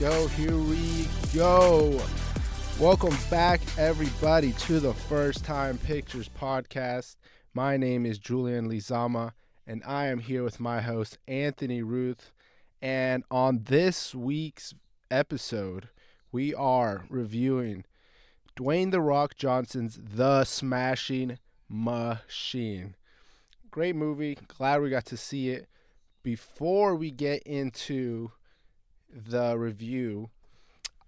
go. Here we go. Welcome back, everybody, to the First Time Pictures podcast. My name is Julian Lizama, and I am here with my host, Anthony Ruth. And on this week's episode, we are reviewing Dwayne "The Rock" Johnson's The Smashing Machine. Great movie. Glad we got to see it. Before we get into the review,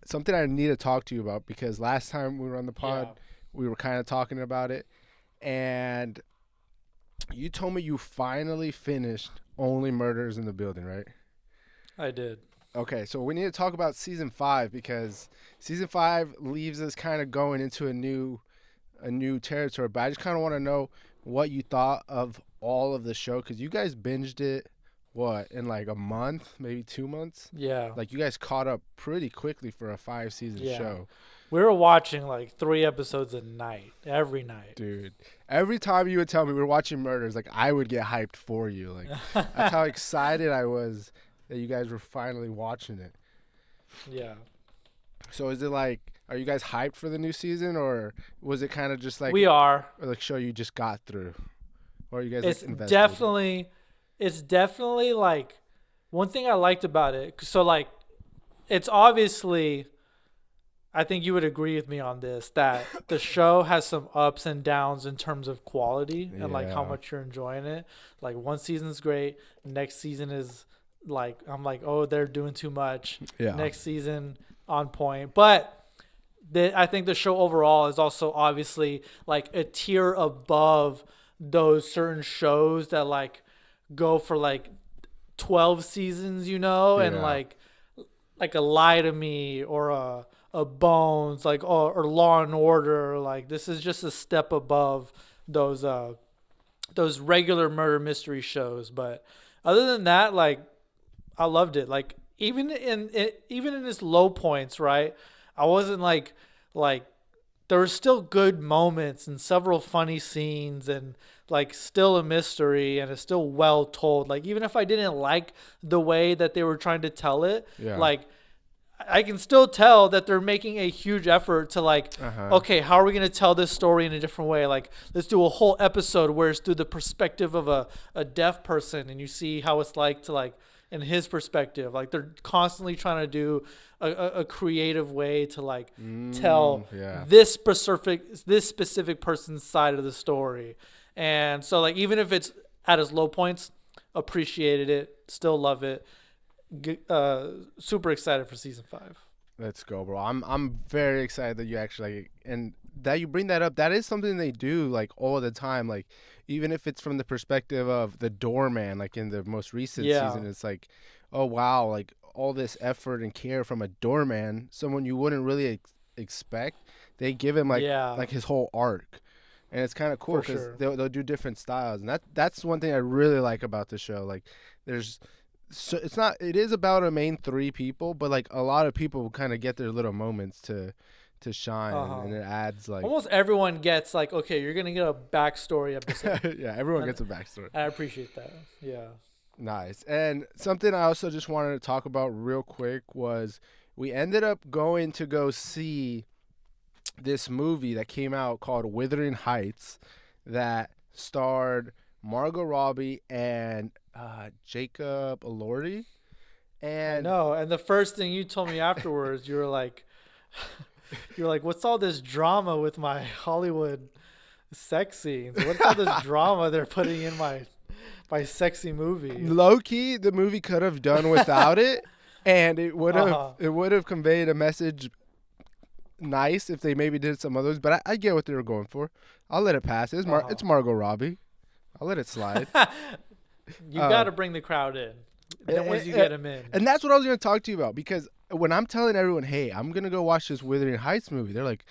something I need to talk to you about, because last time we were on the pod, we were kind of talking about it, and you told me you finally finished Only Murders in the Building, right? I did. Okay, so we need to talk about season 5, because season 5 leaves us kind of going into a new territory. But I just kind of want to know what you thought of all of the show, because you guys binged it, in like a month, maybe 2 months? Yeah. Like, you guys caught up pretty quickly for a 5-season show. We were watching like 3 episodes a night, every night. Dude, every time you would tell me we were watching Murders, like, I would get hyped for you. Like, that's how excited I was that you guys were finally watching it. Yeah. So is it like, are you guys hyped for the new season, or was it kind of just like we are like show you just got through, or are you guys it's like, invested? it's definitely like one thing I liked about it. So like, it's obviously, I think you would agree with me on this, that the show has some ups and downs in terms of quality and like how much you're enjoying it. Like, one season's great, next season is like, I'm like, oh, they're doing too much. Next season on point. But I think the show overall is also obviously like a tier above those certain shows that like go for like 12 seasons, and like a Lie to Me or a Bones, like, or Law and Order. Like, this is just a step above those regular murder mystery shows. But other than that, like, I loved it. Like, even in its low points, right? I wasn't like there were still good moments and several funny scenes, and like still a mystery, and it's still well told. Like, even if I didn't like the way that they were trying to tell it, like, I can still tell that they're making a huge effort to like, okay, how are we going to tell this story in a different way? Like, let's do a whole episode where it's through the perspective of a deaf person, and you see how it's like to like, in his perspective. Like, they're constantly trying to do a creative way to like tell this specific person's side of the story. And so like, even if it's at its low points, appreciated it, still love it. Super excited for season 5. Let's go, bro. I'm very excited that you actually, and that you bring that up. That is something they do like all the time. Like, even if it's from the perspective of the doorman, like in the most recent season, it's like, oh wow, like all this effort and care from a doorman, someone you wouldn't really expect. They give him like his whole arc, and it's kind of cool because they'll do different styles, and that's one thing I really like about the show. Like, so it is about a main 3 people, but like a lot of people kind of get their little moments to shine, and it adds like almost everyone gets like, okay, you're gonna get a backstory episode. Everyone gets a backstory. I appreciate that. Nice. And something I also just wanted to talk about real quick was we ended up going to go see this movie that came out called Wuthering Heights, that starred Margot Robbie and Jacob Elordi. And no, and the first thing you told me afterwards, you were like, what's all this drama with my Hollywood sex scenes? What's all this drama they're putting in my sexy movie? Low key, the movie could have done without it, and it would have conveyed a message nice if they maybe did some others. But I get what they were going for. I'll let it pass. It's Margot Robbie. I'll let it slide. You got to bring the crowd in. Then once you get them in. And that's what I was going to talk to you about, because when I'm telling everyone, hey, I'm going to go watch this Wuthering Heights movie, they're like,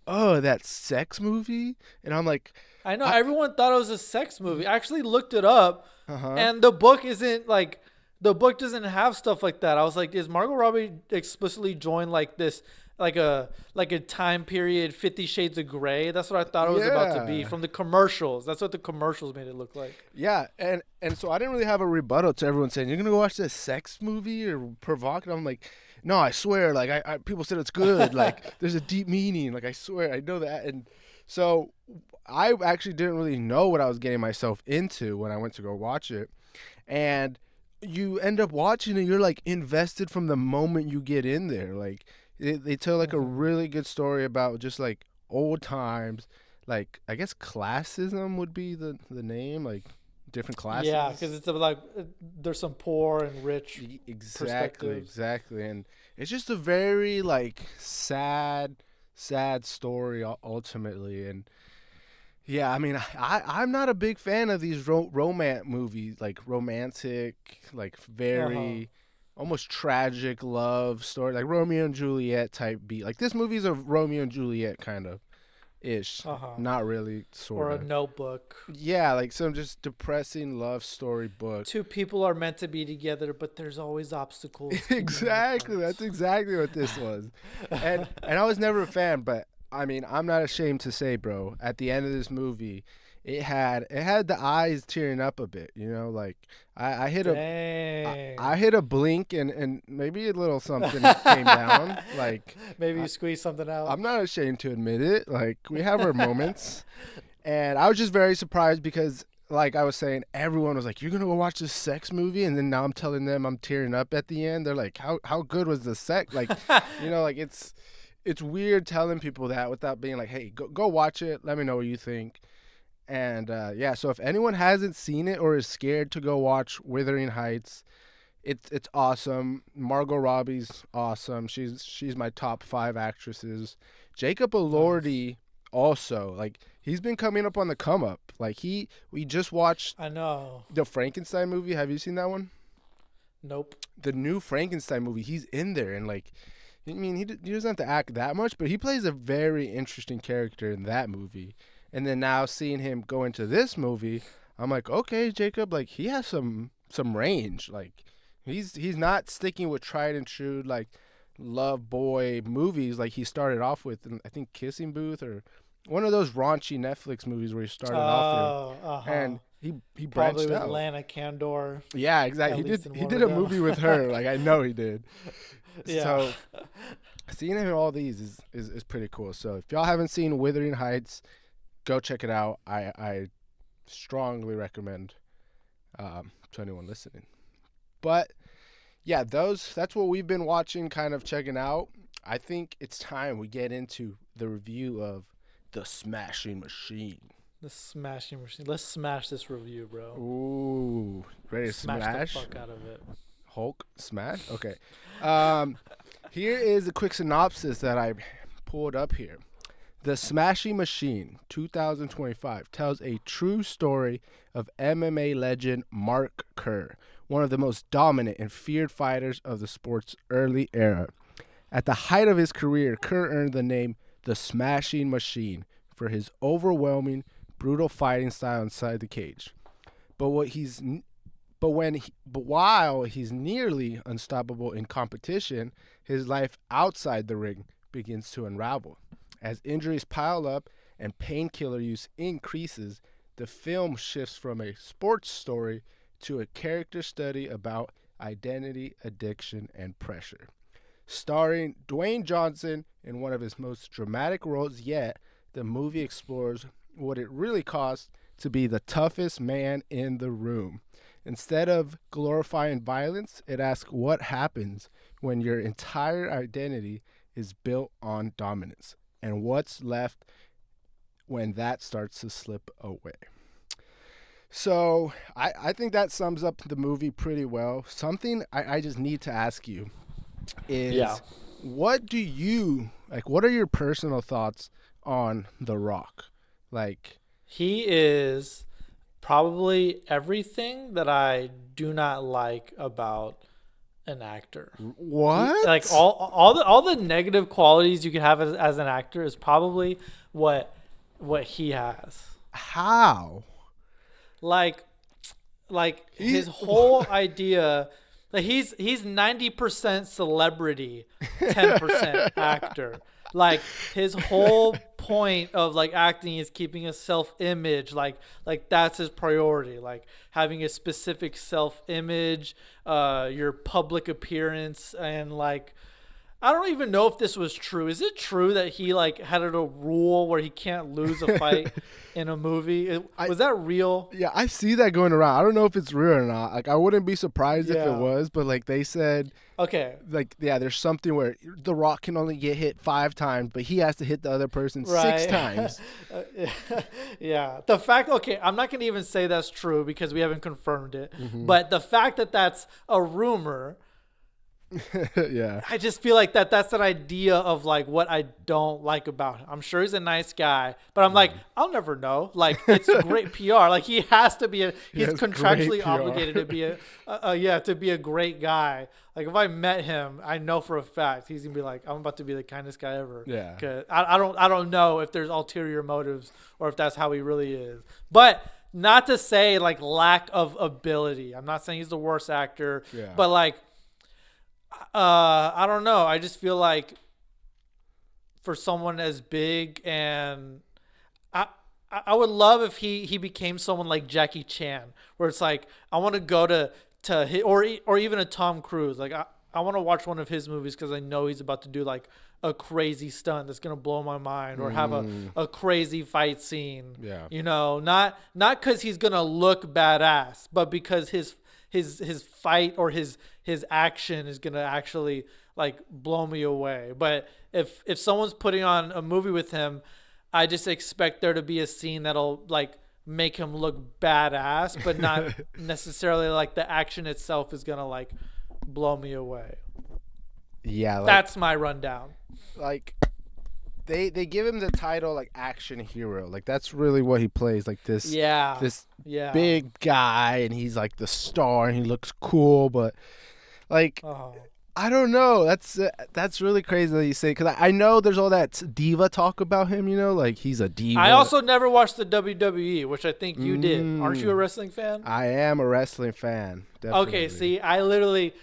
oh, that sex movie? And I'm like, I know. Everyone thought it was a sex movie. I actually looked it up, and the book doesn't have stuff like that. I was like, is Margot Robbie explicitly joined like this like a time period 50 Shades of Grey. That's what I thought it was about to be Yeah. from the commercials. That's what the commercials made it look like. Yeah, and so I didn't really have a rebuttal to everyone saying you're gonna go watch this sex movie or provocative. I'm like, no, I swear. Like I people said it's good. Like there's a deep meaning. Like I swear, I know that. And so I actually didn't really know what I was getting myself into when I went to go watch it. And you end up watching it, you're like invested from the moment you get in there. Like they tell like a Hmm. really good story about just like old times. Like I guess classism would be the name. Like different Yeah, classes. because it's like there's some poor and rich Exactly, perspectives. exactly. And it's just a very like sad story ultimately. And yeah, I mean, I'm not a big fan of these romance movies, like romantic, like Uh huh. very almost tragic love story, like Romeo and Juliet type beat. Like this movie's a Romeo and Juliet kind of ish, Uh huh. not really, sort Or a of. Notebook. Yeah, like some just depressing love story book. Two people are meant to be together, but there's always obstacles keeping them Exactly, apart. that's exactly what this was. And I was never a fan, but I mean, I'm not ashamed to say, bro, at the end of this movie, it had the eyes tearing up a bit, like I hit a I Dang. hit a blink and maybe a little something came down. Like Maybe I, you squeeze something out. I'm not ashamed to admit it. Like we have our moments. And I was just very surprised because, like I was saying, everyone was like, "You're gonna go watch this sex movie," and then now I'm telling them I'm tearing up at the end. They're like, "How good was the sex?" Like, like it's weird telling people that without being like, "Hey, go watch it. Let me know what you think." And yeah, so if anyone hasn't seen it or is scared to go watch Wuthering Heights, it's awesome. Margot Robbie's awesome. She's my top 5 actresses. Jacob Nice. Elordi also, like, he's been coming up on the come up. Like we just watched I know. the Frankenstein movie. Have you seen that one? Nope. The new Frankenstein movie. He's in there, and like, I mean, he doesn't have to act that much, but he plays a very interesting character in that movie. And then now seeing him go into this movie, I'm like, okay, Jacob, like he has some range. Like he's not sticking with tried and true like love boy movies like he started off with. I think Kissing Booth or one of those raunchy Netflix movies where he started off with, Oh, uh huh. and he Probably branched with out. Lana Candor, Yeah, exactly. at He least did in he one did of a them. movie with her. Like I know he did. Yeah. So seeing him in all these is pretty cool. So if y'all haven't seen Wuthering Heights, go check it out. I strongly recommend to anyone listening. But yeah, that's what we've been watching, kind of checking out. I think it's time we get into the review of The Smashing Machine. The smashing machine. Let's smash this review, bro. Ooh, ready to Smash the smash? fuck out of it. Hulk smash? Okay. Um, Here is a quick synopsis that I pulled up here. The Smashing Machine 2025 tells a true story of MMA legend Mark Kerr, one of the most dominant and feared fighters of the sport's early era. At the height of his career, Kerr earned the name the Smashing Machine for his overwhelming, brutal fighting style inside the cage. But what he's but while he's nearly unstoppable in competition, his life outside the ring begins to unravel. As injuries pile up and painkiller use increases, the film shifts from a sports story to a character study about identity, addiction, and pressure. Starring Dwayne Johnson in one of his most dramatic roles yet, the movie explores what it really costs to be the toughest man in the room. Instead of glorifying violence, it asks what happens when your entire identity is built on dominance and what's left when that starts to slip away. So I think that sums up the movie pretty well. Something I just need to ask you Yeah. is what do you like? What are your personal thoughts on The Rock? Like, He is probably everything that I do not like about an actor. Like what? all the negative qualities you can have as an actor is probably what he has. How? Like like He his whole idea Like he's 90% celebrity, 10% actor. Like his whole point of like acting is keeping a self-image. Like that's his priority. Like having a specific self-image, your public appearance, and like I don't even know if this was true. Is it true that he like had a rule where he can't lose a fight in a movie? Was that real? Yeah, I see that going around. I don't know if it's real or not. Like, I wouldn't be surprised if it Yeah. was, but like they said, Okay. like, yeah, there's something where The Rock can only get hit 5 times, but he has to hit the other person 6 Right. times. Yeah. The fact, okay, I'm not going to even say that's true because we haven't confirmed it. Mm-hmm. But the fact that that's a rumor, Yeah. I just feel like that's an idea of like what I don't like about him. I'm sure he's a nice guy, but I'm like, I'll never know. Like it's great PR. Like he has to be he's has contractually great PR. obligated to be to be a great guy. Like if I met him, I know for a fact he's gonna be like, I'm about to be the kindest guy ever. Yeah. 'Cause I don't know if there's ulterior motives or if that's how he really is. But not to say like lack of ability. I'm not saying he's the worst actor, Yeah. but like I don't know. I just feel like for someone as big, and I would love if he became someone like Jackie Chan, where it's like I want to go to or even a Tom Cruise. Like I want to watch one of his movies because I know he's about to do like a crazy stunt that's gonna blow my mind, or have a crazy fight scene. Yeah. You know, not because he's gonna look badass, but because his fight or his action is gonna actually like blow me away. But if someone's putting on a movie with him, I just expect there to be a scene that'll like make him look badass, but not necessarily like the action itself is gonna like blow me away. Yeah. Like, That's my rundown. like they give him the title like action hero. Like that's really what he plays. Like this big guy, and he's like the star, and he looks cool, but like I don't know. That's really crazy that you say, because I know there's all that diva talk about him. You know, like he's a diva. I also never watched the WWE, which I think you did. Aren't you a wrestling fan? I am a wrestling fan. Definitely. Okay, see, I literally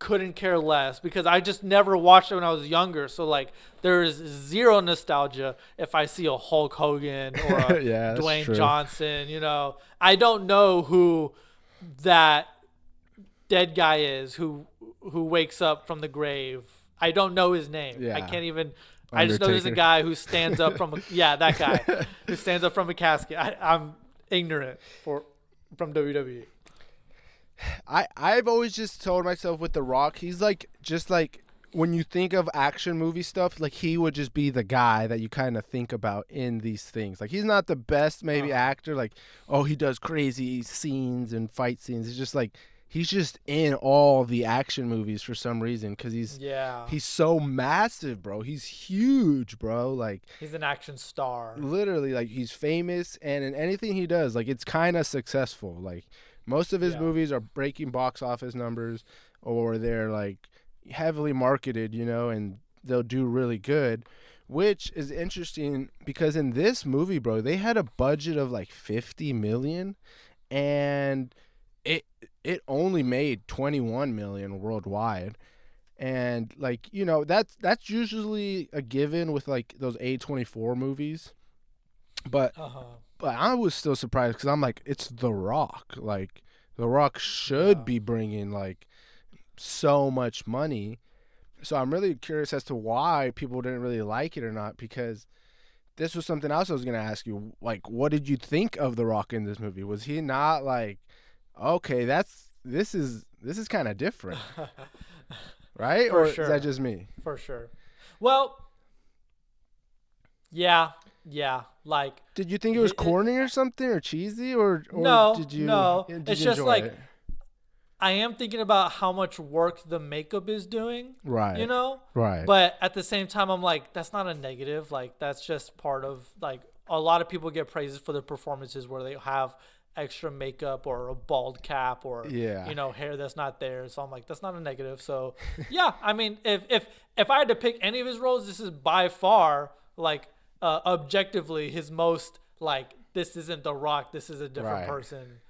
couldn't care less because I just never watched it when I was younger. So like, there's zero nostalgia if I see a Hulk Hogan or a Yeah, that's Dwayne true. Johnson. You know, I don't know who that dead guy is who wakes up from the grave. I don't know his name. Yeah. I can't even. I just know there's a Undertaker. guy who stands up from that guy who stands up from a casket. I'm ignorant from WWE. I've always just told myself with The Rock, he's like just like when you think of action movie stuff, like he would just be the guy that you kind of think about in these things. Like he's not the best maybe actor, like he does crazy scenes and fight scenes. It's just like he's just in all the action movies for some reason, because he's so massive, bro. He's huge, bro. Like he's an action star. Literally, like he's famous, and in anything he does, like it's kind of successful. Like most of his movies are breaking box office numbers, or they're like heavily marketed, you know, and they'll do really good, which is interesting because in this movie, bro, they had a budget of like 50 million, and it only made 21 million worldwide. And like, you know, that's usually a given with like those A24 movies, but I was still surprised because I'm like, it's The Rock. Like The Rock should be bringing like so much money. So I'm really curious as to why people didn't really like it or not, because this was something else I was going to ask you. Like, what did you think of The Rock in this movie? Was he not like, okay, this is kind of different, right? For or sure. Is that just me? For sure. Well, yeah. Like, Did you think it was corny or something, or cheesy, or no, did you? no. Did It's you just enjoy like it? I am thinking about how much work the makeup is doing. Right. You know. Right. But at the same time, I'm like, that's not a negative. Like, that's just part of like a lot of people get praises for their performances where they have extra makeup or a bald cap or you know, hair that's not there. So I'm like, that's not a negative. So yeah, I mean, if I had to pick any of his roles, this is by far like objectively his most like, this isn't The Rock, this is a different person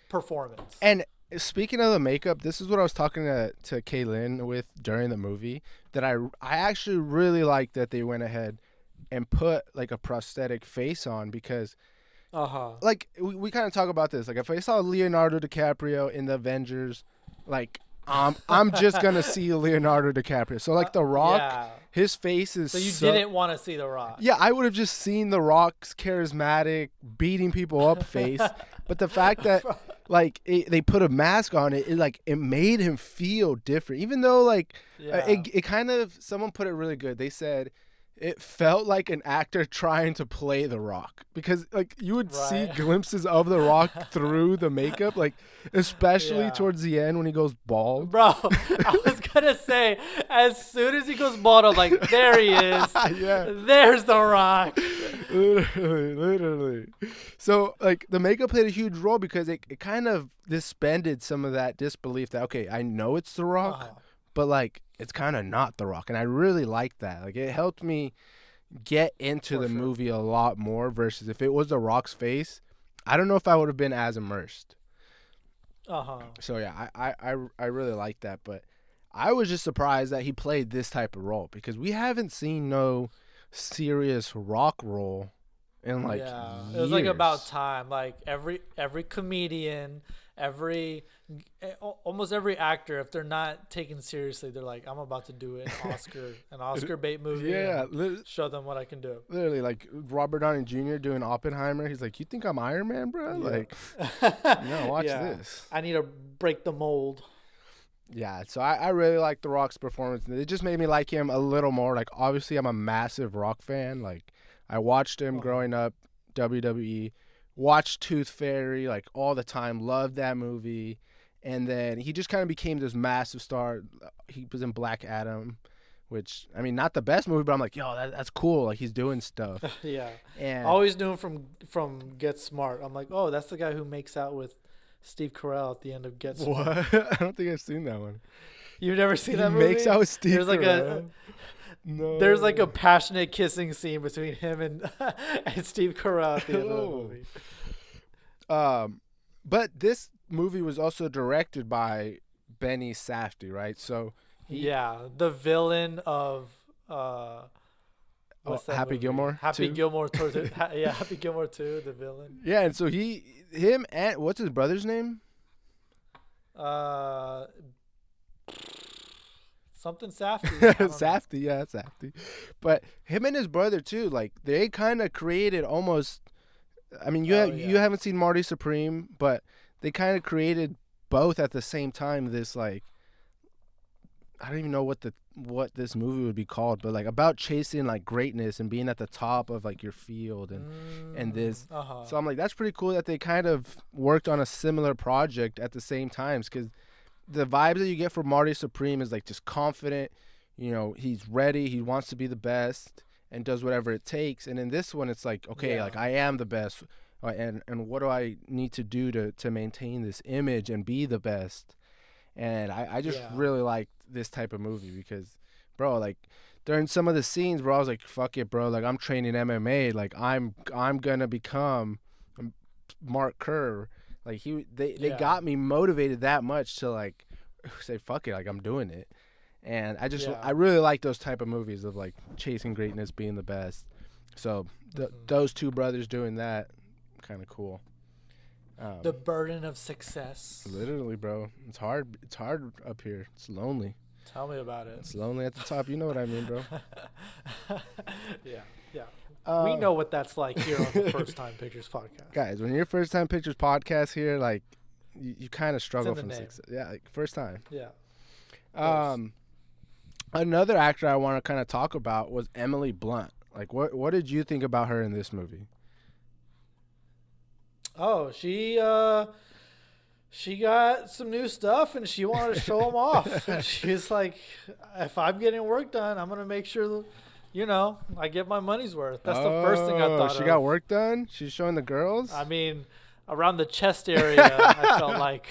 performance. And speaking of the makeup, this is what I was talking to Kaylin with during the movie. That I actually really like that they went ahead and put like a prosthetic face on because Uh-huh. like we kind of talk about this. Like if I saw Leonardo DiCaprio in the Avengers, like I'm just gonna see Leonardo DiCaprio. So like The Rock, Yeah. his face is So you didn't want to see The Rock. yeah, I would have just seen The Rock's charismatic, beating people up face. But the fact that like they put a mask on it, it made him feel different. Even though Yeah. it kind of, someone put it really good. They said it felt like an actor trying to play The Rock because like you would see Right. glimpses of The Rock through the makeup, like especially Yeah. towards the end when he goes bald. Bro, I was gonna say, as soon as he goes bald, I'm like, there he is. Yeah. There's The Rock. Literally. So like the makeup played a huge role because it kind of suspended some of that disbelief that okay, I know it's The Rock, Uh-huh. but like it's kind of not The Rock, and I really liked that. Like it helped me get into For the sure. movie a lot more versus if it was The Rock's face, I don't know if I would have been as immersed. Uh-huh. So yeah, I really like that, but I was just surprised that he played this type of role because we haven't seen no serious Rock role in like Yeah. years. It was like about time. Like every comedian, almost every actor, if they're not taken seriously, they're like, I'm about to do an Oscar bait movie. Yeah, and show them what I can do. literally like Robert Downey Jr. doing Oppenheimer. He's like, you think I'm Iron Man, bro? Yeah. Like, no, watch Yeah. this. I need to break the mold. Yeah, so I really like The Rock's performance. It just made me like him a little more. Like, obviously, I'm a massive Rock fan. Like, I watched him growing up, WWE, watched Tooth Fairy, like, all the time. Loved that movie. And then he just kind of became this massive star. He was in Black Adam, which, I mean, not the best movie, but I'm like, yo, that's cool. Like, he's doing stuff. Yeah. And I always knew him from Get Smart. I'm like, oh, that's the guy who makes out with Steve Carell at the end of Get Smart. what? I don't think I've seen that one. You've never seen He that movie? makes out with Steve There's like Carell. No. There's like a passionate kissing scene between him and and Steve Carell at the end of the Oh. movie. But this movie was also directed by Benny Safdie, right? So Yeah, the villain of what's that Happy movie? Gilmore Happy 2? Gilmore yeah, Happy Gilmore 2, the villain. yeah, and so him and what's his brother's name? Something Safdie. I don't know. Safdie, yeah, Safdie. But him and his brother too, like they kind of created almost. I mean, you yeah. haven't seen Marty Supreme, but they kind of created both at the same time. This like, I don't even know what this movie would be called, but like about chasing like greatness and being at the top of like your field and this. Uh-huh. So I'm like, that's pretty cool that they kind of worked on a similar project at the same times because the vibes that you get from Marty Supreme is like just confident, you know, he's ready, he wants to be the best and does whatever it takes. And in this one, it's like, okay, like I am the best, and what do I need to do to maintain this image and be the best? And I just really like this type of movie because, bro, like during some of the scenes, bro, I was like, fuck it, bro, like I'm training MMA, like I'm gonna become Mark Kerr. Like they got me motivated that much to like say fuck it, like I'm doing it. And I really like those type of movies of like chasing greatness, being the best. So those two brothers doing that, kind of cool. The burden of success. Literally, bro. It's hard. It's hard up here. It's lonely. Tell me about it. It's lonely at the top. You know what I mean, bro. Yeah. We know what that's like here on the First Time Pictures podcast. Guys, when you're First Time Pictures podcast here, like you kind of struggle in the from name. success. Yeah, like first time. Yeah. Another actor I want to kind of talk about was Emily Blunt. Like, what did you think about her in this movie? Oh, she got some new stuff and she wanted to show them off. And she's like, if I'm getting work done, I'm gonna make sure, I get my money's worth. That's the first thing I thought. She got work done. She's showing the girls. I mean, around the chest area, I felt like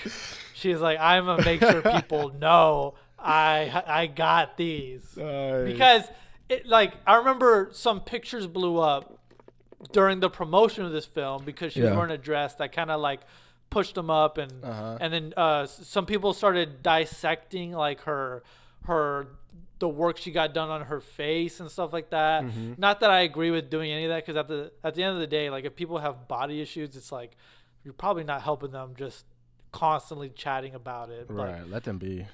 she's like, I'm gonna make sure people know I got these because I remember some pictures blew up during the promotion of this film because she was wearing a dress that kind of like pushed him up, Uh-huh. and then some people started dissecting like her the work she got done on her face and stuff like that. Mm-hmm. Not that I agree with doing any of that, because at the end of the day, like if people have body issues, it's like you're probably not helping them just constantly chatting about it. Right. Like, Let them be.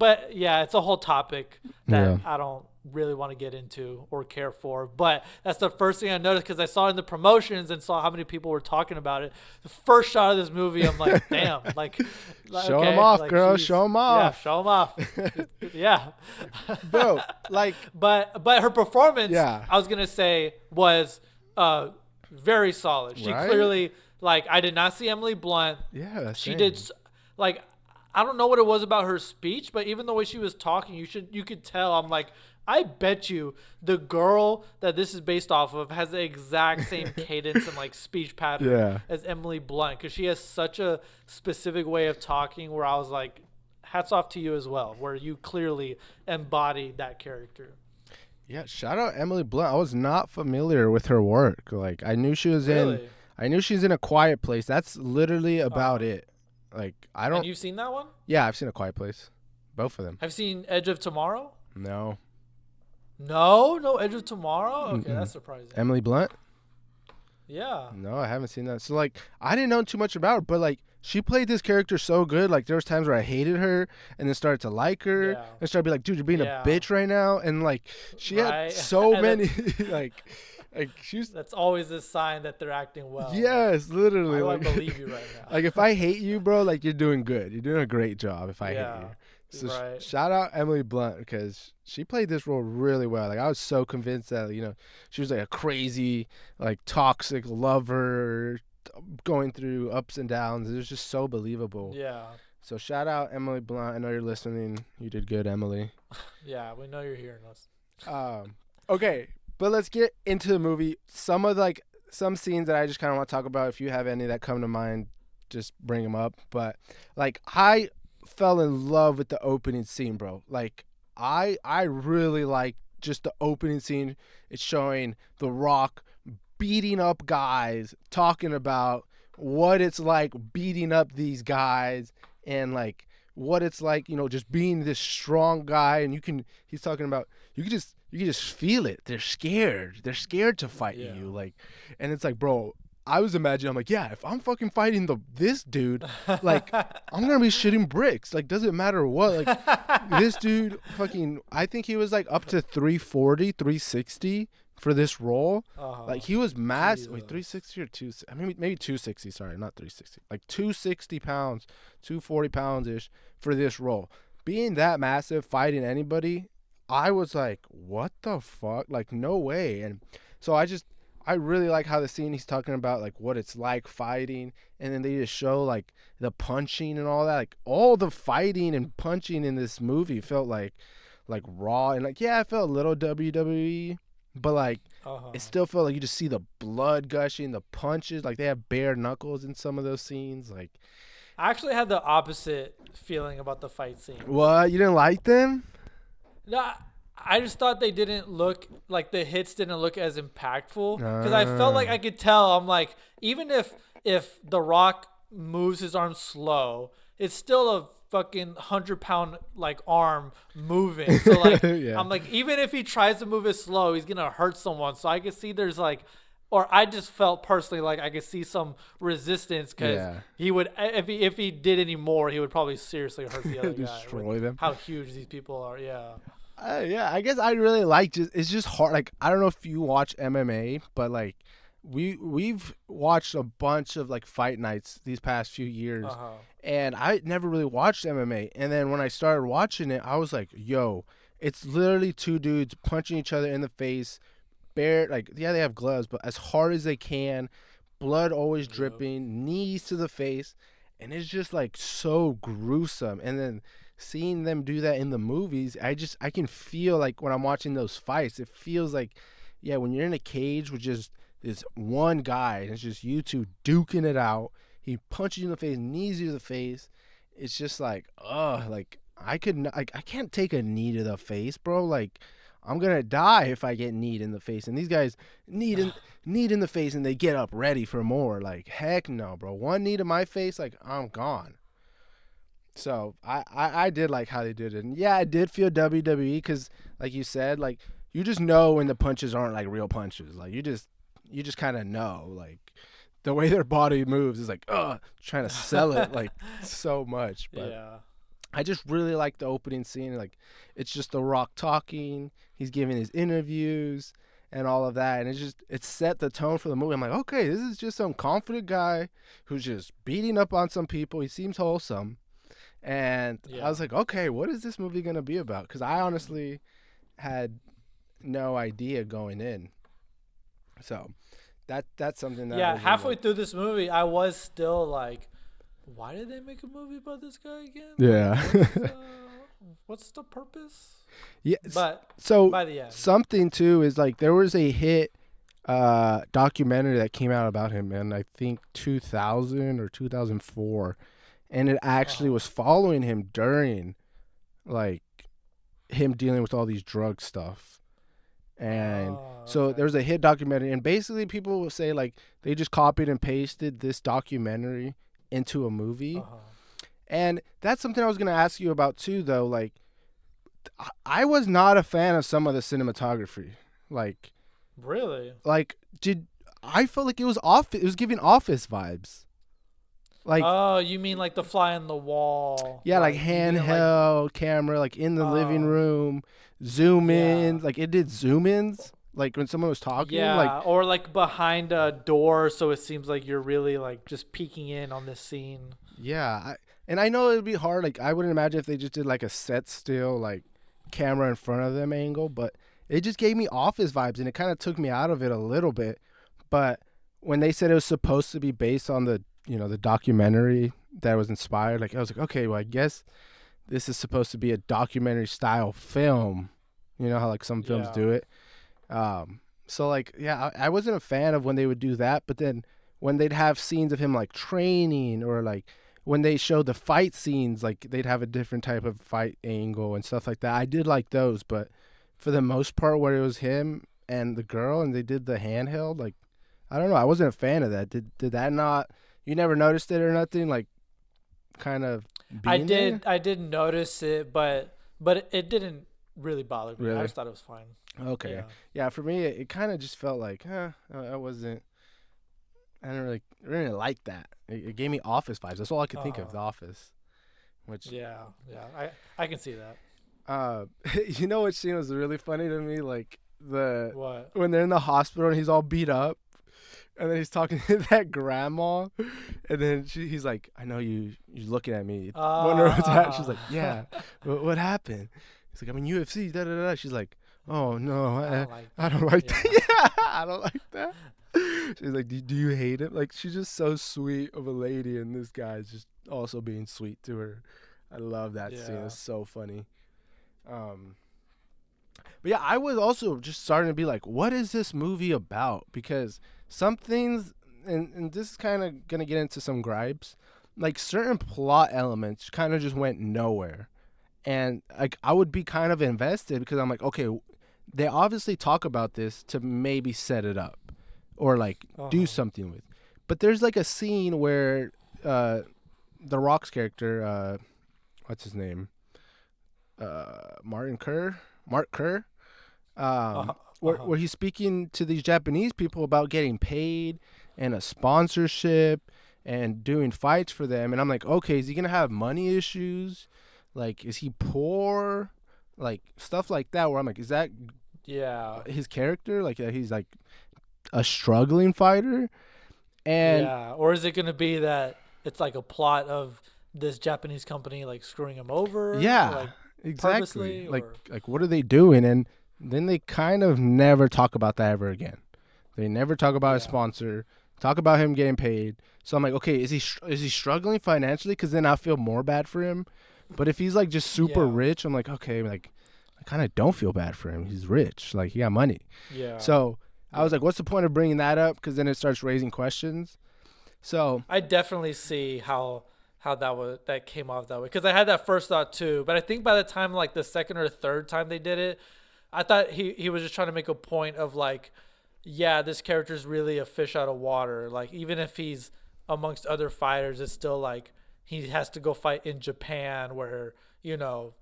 but yeah, it's a whole topic that Yeah. I don't really want to get into or care for. But that's the first thing I noticed, because I saw it in the promotions and saw how many people were talking about it. The first shot of this movie, I'm like, damn, like Show okay, them off, like, girl. geez. Show them Yeah, off. show them off. Yeah. Bro, like, but her performance, Yeah. I was gonna say, was very solid. She Right? clearly, like, I did not see Emily Blunt. yeah. She same. did like, I don't know what it was about her speech, but even the way she was talking, you could tell. I'm like, I bet you the girl that this is based off of has the exact same cadence and like speech pattern Yeah. as Emily Blunt, because she has such a specific way of talking where I was like, hats off to you as well, where you clearly embody that character. Yeah, shout out Emily Blunt. I was not familiar with her work. Like, I knew she was Really? I knew she's in A Quiet Place. That's literally about it. Like, I don't. And you've seen that one? Yeah, I've seen A Quiet Place. Both of them. Have you seen Edge of Tomorrow? No. No Edge of Tomorrow? Okay, Mm-mm. that's surprising. Emily Blunt? Yeah. No, I haven't seen that. So, like, I didn't know too much about her, but, like, she played this character so good. Like, there was times where I hated her and then started to like her Yeah. and started to be like, dude, you're being Yeah. a bitch right now. And, like, she had Right. so And many, like she's, That's always a sign that they're acting well. yes, literally. Why Like, do I believe you right now? like, if I hate you, bro, like, you're doing good. You're doing a great job if I hate Yeah. you. So Right. shout out Emily Blunt, because she played this role really well. Like, I was so convinced that, you know, she was like a crazy, like, toxic lover going through ups and downs. It was just so believable. Yeah. So shout out Emily Blunt. I know you're listening. You did good, Emily. Yeah, we know you're hearing us. Okay, but let's get into the movie. Some of some scenes that I just kind of want to talk about. If you have any that come to mind, just bring them up. But like, I fell in love with the opening scene, bro. Like, I really like just the opening scene. It's showing The Rock beating up guys, talking about what it's like beating up these guys, and like what it's like, you know, just being this strong guy. And he's talking about, you can just feel it. They're scared to fight Yeah. you. Like, and it's like, bro, I was imagining, I'm like, yeah, if I'm fucking fighting this dude, like, I'm gonna be shitting bricks. Like, doesn't matter what. Like, this dude fucking, I think he was like up to 340, 360 for this role. Like, he was massive. Wait, 360 or 260? I mean, maybe 260. Sorry, not 360. Like 260 pounds, 240 pounds ish for this role. Being that massive, fighting anybody, I was like, what the fuck? Like, no way. And so I really like how the scene he's talking about, like, what it's like fighting, and then they just show like the punching and all that. Like, all the fighting and punching in this movie felt like raw, and like, yeah, it felt a little WWE, but like it still felt like you just see the blood gushing, the punches, like they have bare knuckles in some of those scenes. Like, I actually had the opposite feeling about the fight scene. what, you didn't like them? No, I just thought they didn't look like, the hits didn't look as impactful, because I felt like I could tell. I'm like, even if The Rock moves his arm slow, it's still a fucking 100-pound like arm moving. So like, Yeah. I'm like, even if he tries to move it slow, he's gonna hurt someone. So I could see there's like, or I just felt personally like I could see some resistance, because Yeah. he would, if he did any more, he would probably seriously hurt the other guy. Destroy them. How huge these people are. Yeah. Yeah, I guess I really like, it's just hard. Like, I don't know if you watch MMA, but like we've watched a bunch of like fight nights these past few years, and I never really watched MMA. And then when I started watching it, I was like, yo, it's literally two dudes punching each other in the face, bare, like, yeah, they have gloves, but as hard as they can, blood always dripping, knees to the face, and it's just like so gruesome. And then seeing them do that in the movies, I can feel like when I'm watching those fights, it feels like, yeah, when you're in a cage with just this one guy and it's just you two duking it out, he punches you in the face, knees you to the face, it's just like, like, I can't take a knee to the face, bro. Like, I'm gonna die if I get kneed in the face. And these guys kneed in the face, and they get up ready for more. Like, heck no, bro. One knee to my face, like, I'm gone. So I did like how they did it. And yeah, I did feel WWE because, like you said, like you just know when the punches aren't like real punches. Like you just kind of know, like the way their body moves is like, trying to sell it like so much. But Yeah. I just really like the opening scene. Like it's just The Rock talking. He's giving his interviews and all of that, and it set the tone for the movie. I'm like, okay, this is just some confident guy who's just beating up on some people. He seems wholesome. And I was like, okay, what is this movie going to be about? Because I honestly had no idea going in. So that's something that Yeah, halfway through this movie, I was still like, why did they make a movie about this guy again? Yeah. What's the purpose? Yeah. But so by the end, something too is like there was a hit documentary that came out about him in I think 2000 or 2004. And it actually was following him during, like, him dealing with all these drug stuff. And so there was a hit documentary. And basically people will say, like, they just copied and pasted this documentary into a movie. And that's something I was going to ask you about, too, though. Like, I was not a fan of some of the cinematography. Like, really? Like, I felt like it was giving Office vibes. Like, oh, you mean like the fly on the wall? Yeah, like handheld camera, like in the living room, zoom in, like it did zoom ins, like when someone was talking. Yeah, like, or like behind a door, so it seems like you're really like just peeking in on this scene. Yeah, and I know it'd be hard. Like, I wouldn't imagine if they just did like a set still, like camera in front of them angle, but it just gave me Office vibes, and it kind of took me out of it a little bit. But when they said it was supposed to be based on the documentary that was inspired, like I was like, okay, well, I guess this is supposed to be a documentary style film. You know how like some films do it. So like, yeah, I wasn't a fan of when they would do that, but then when they'd have scenes of him like training, or like when they showed the fight scenes, like they'd have a different type of fight angle and stuff like that. I did like those, but for the most part, where it was him and the girl and they did the handheld, like I don't know, I wasn't a fan of that. Did that not? You never noticed it or nothing, like kind of being there? I did notice it, but it didn't really bother me. Really? I just thought it was fine. Okay. Yeah, for me it kind of just felt like, I didn't really like that. It gave me Office vibes. That's all I could think of, The Office. Which I can see that. you know what scene was really funny to me? Like What? when they're in the hospital and he's all beat up. And then he's talking to that grandma, and then he's like, "I know you're looking at me. Wonder what's happening." She's like, "Yeah, what happened?" He's like, "I'm in UFC." Da da da. She's like, "Oh no, I don't like that. Yeah, I don't like that." She's like, "Do you hate him?" Like, she's just so sweet of a lady, and this guy's just also being sweet to her. I love that scene. It's so funny. But yeah, I was also just starting to be like, what is this movie about? Because some things, and this is kind of going to get into some gripes, like certain plot elements kind of just went nowhere. And like I would be kind of invested because I'm like, okay, they obviously talk about this to maybe set it up or like do something with. But there's like a scene where The Rock's character, what's his name? Mark Kerr, where he's speaking to these Japanese people about getting paid and a sponsorship and doing fights for them. And I'm like, okay, is he going to have money issues? Like, is he poor? Like, stuff like that, where I'm like, is that his character? Like, he's like a struggling fighter? And or is it going to be that it's like a plot of this Japanese company like screwing him over? Yeah, exactly. Like what are they doing? And then they kind of never talk about that ever again. They never talk about his sponsor, talk about him getting paid. So I'm like, okay, is he struggling financially? Because then I feel more bad for him. But if he's like just super rich, I'm like, okay, like I kind of don't feel bad for him. He's rich, like he got money. Yeah. So I was like, what's the point of bringing that up? Because then it starts raising questions. So I definitely see how that came off that way, because I had that first thought too. But I think by the time like the second or third time they did it, I thought he was just trying to make a point of like, yeah, this character's really a fish out of water. Like even if he's amongst other fighters, it's still like he has to go fight in Japan where, you know,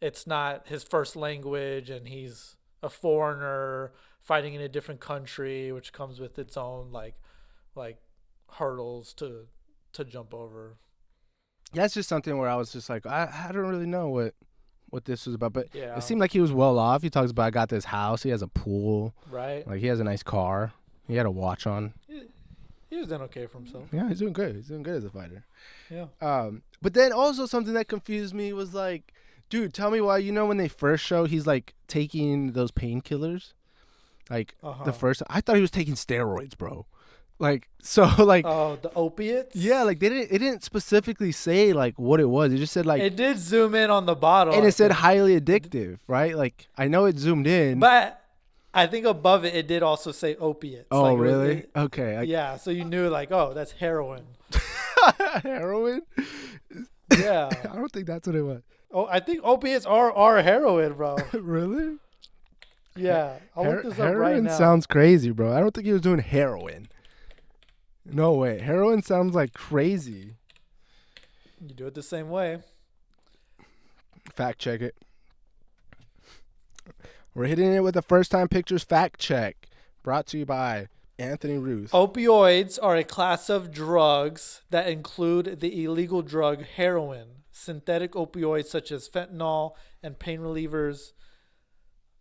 it's not his first language and he's a foreigner fighting in a different country, which comes with its own like hurdles to jump over. That's just something where I was just like, I don't really know what this was about, but Yeah. it seemed like he was well off. He talks about I got this house, he has a pool, Right. like he has a nice car, he had a watch on. He was doing okay for himself. Yeah, he's doing good. He's doing good as a fighter. Yeah. But then also something that confused me was like, dude, tell me why. You know when they first show he's like taking those painkillers, like the first. I thought he was taking steroids, bro. Like so, like Oh, the opiates. yeah, like it didn't specifically say like what it was. It just said like It did zoom in on the bottle, and I it said think. highly addictive, right? Like I know it zoomed in. But I think above it did also say opiates. Oh, Like, really? Okay. Yeah, so you knew like, oh, that's heroin. Heroin? Yeah. I don't think that's what it was. Oh, I think opiates are heroin, bro. Really? Yeah, I'll look this up right Heroin now. sounds crazy, bro. I don't think he was doing heroin. No way. Heroin sounds like crazy. You do it the same way. Fact check it. We're hitting it with the First Time Pictures fact check, brought to you by Anthony Ruth. Opioids are a class of drugs that include the illegal drug heroin, synthetic opioids such as fentanyl, and pain relievers.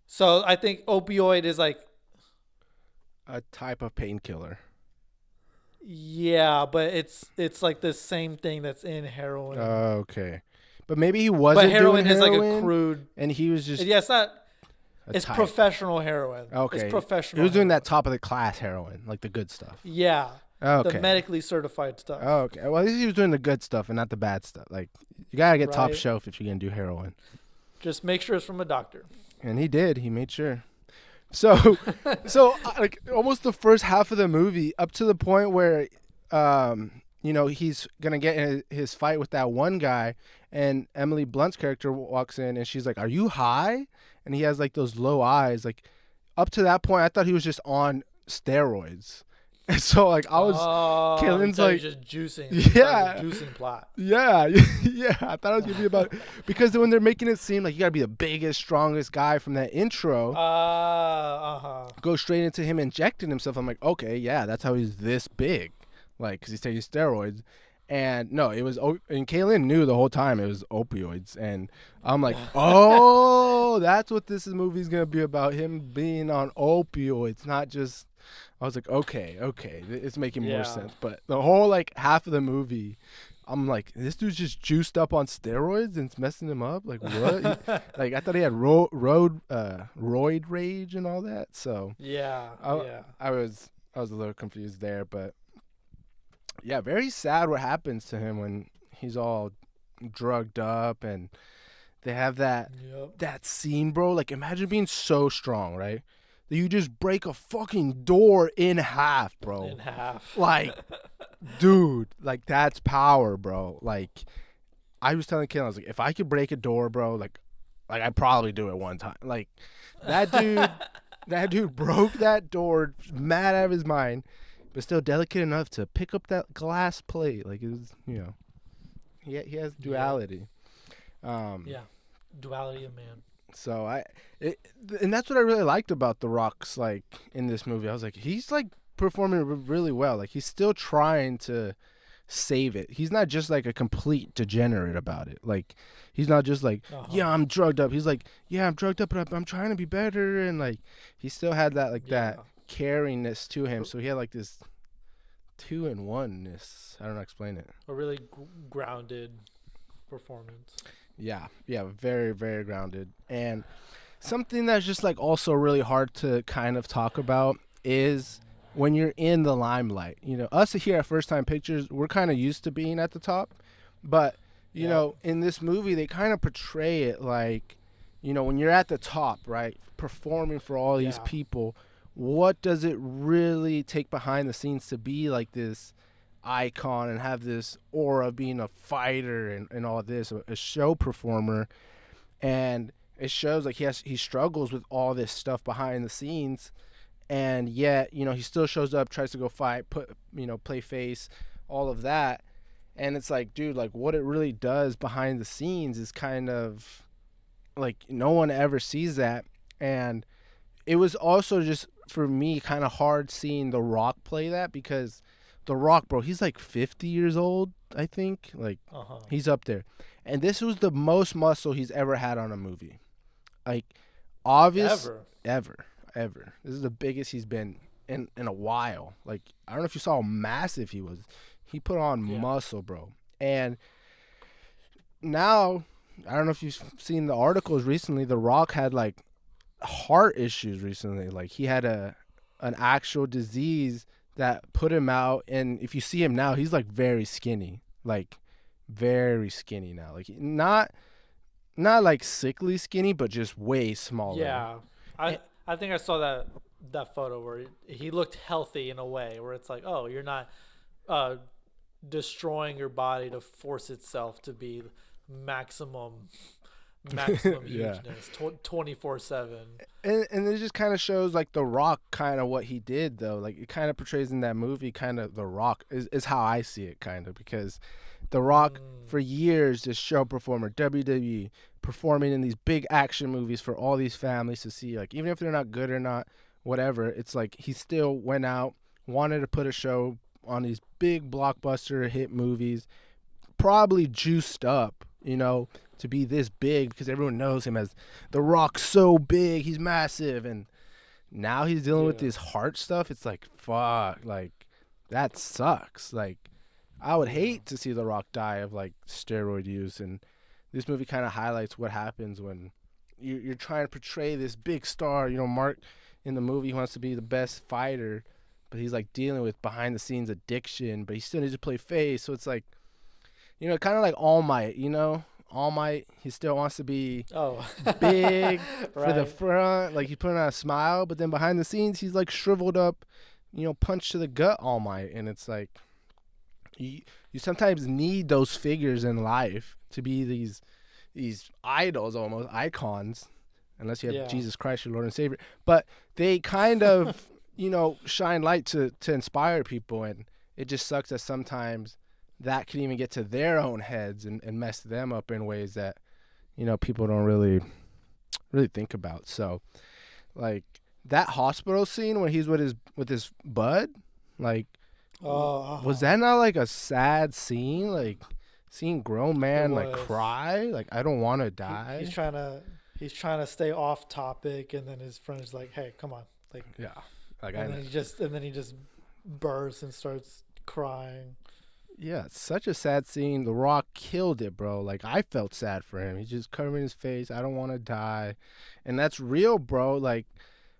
So I think opioid is like, A type of painkiller. yeah, but it's like the same thing that's in heroin. Okay. But maybe he wasn't But heroin doing is like heroin, a crude. and he was just Yeah, it's not. a It's type. professional heroin. Okay. It's professional. He was doing heroin. that top of the class heroin, like the good stuff. Yeah. Okay. The medically certified stuff. Okay. Well, at least he was doing the good stuff and not the bad stuff. Like, you gotta get top Right. shelf if you're gonna do heroin. Just make sure it's from a doctor. And he did. He made sure. So, like almost the first half of the movie, up to the point where, he's gonna get in his fight with that one guy, and Emily Blunt's character walks in, and she's like, "Are you high?" And he has like those low eyes. Like, up to that point, I thought he was just on steroids. And so, like, I was, Kalen's so like, just juicing. Yeah. Juicing plot. yeah, yeah. I thought it was gonna be about because when they're making it seem like you gotta be the biggest, strongest guy from that intro. Go straight into him injecting himself. I'm like, okay, yeah, that's how he's this big, like, because he's taking steroids. And no, it was, and Kalen knew the whole time it was opioids. And I'm like, oh, that's what this movie's going to be about, him being on opioids, not just, I was like, okay, it's making more sense. But the whole, like, half of the movie, I'm like, this dude's just juiced up on steroids and it's messing him up? Like, what? Like, I thought he had roid rage and all that. So, Yeah. I was a little confused there, but yeah, very sad what happens to him when he's all drugged up, and they have that scene, bro. Like, imagine being so strong, right? That you just break a fucking door in half, bro. In half. Like, dude, like that's power, bro. Like, I was telling Ken, I was like, if I could break a door, bro, like I'd probably do it one time. Like, that dude broke that door, mad out of his mind, but still delicate enough to pick up that glass plate. Like, it was, he has duality. Duality of man. So and that's what I really liked about The Rock's, like, in this movie. I was like, he's like performing really well. Like, he's still trying to save it. He's not just like a complete degenerate about it. Like, he's not just like, yeah, I'm drugged up. He's like, yeah, I'm drugged up, but I'm trying to be better. And like, he still had that, like, that caringness to him. So he had like this 2-in-1-ness. I don't know how to explain it. A really grounded performance. Yeah, very, very grounded. And something that's just like also really hard to kind of talk about is when you're in the limelight. Us here at First Time Pictures, we're kind of used to being at the top, but you know, in this movie they kind of portray it like, when you're at the top, right, performing for all these people, what does it really take behind the scenes to be like this icon and have this aura of being a fighter and all this, a show performer? And it shows like he struggles with all this stuff behind the scenes, and yet he still shows up, tries to go fight, play face, all of that. And it's like, dude, like what it really does behind the scenes is kind of like no one ever sees that. And it was also just for me kind of hard seeing The Rock play that, because The Rock, bro, he's like 50 years old, I think. Like he's up there. And this was the most muscle he's ever had on a movie. Like obvious ever. This is the biggest he's been in a while. Like I don't know if you saw how massive he was. He put on muscle, bro. And now I don't know if you've seen the articles recently. The Rock had like heart issues recently. Like he had an actual disease that put him out, and if you see him now, he's like very skinny. Like very skinny now. Like not like sickly skinny, but just way smaller. Yeah. I think I saw that photo where he looked healthy in a way where it's like, oh, you're not destroying your body to force itself to be maximum hugeness 24/7. And it just kind of shows like The Rock kind of what he did though. Like it kind of portrays in that movie kind of The Rock is how I see it kind of, because The Rock for years, this show performer, WWE, performing in these big action movies for all these families to see, like even if they're not good or not, whatever, it's like he still went out, wanted to put a show on these big blockbuster hit movies, probably juiced up, to be this big because everyone knows him as The Rock, so big, he's massive. And now he's dealing with this heart stuff. It's like, fuck, like that sucks. Like I would hate to see The Rock die of like steroid use. And this movie kind of highlights what happens when you're trying to portray this big star. Mark in the movie, he wants to be the best fighter, but he's like dealing with behind the scenes addiction, but he still needs to play face. So it's like, kind of like All Might, All Might, he still wants to be big for the front, like he's putting on a smile, but then behind the scenes he's like shriveled up, punch to the gut All Might. And it's like you sometimes need those figures in life to be these idols, almost icons, unless you have Jesus Christ, your Lord and Savior. But they kind of shine light to inspire people, and it just sucks that sometimes that can even get to their own heads and mess them up in ways that people don't really think about. So like that hospital scene when he's with his bud, like was that not like a sad scene? Like seeing grown man like cry, like I don't want to die. He's trying to stay off topic, and then his friend's like, hey, come on, like like and then he just bursts and starts crying. Yeah, it's such a sad scene. The Rock killed it, bro. Like, I felt sad for him. He's just covering his face. I don't want to die. And that's real, bro. Like,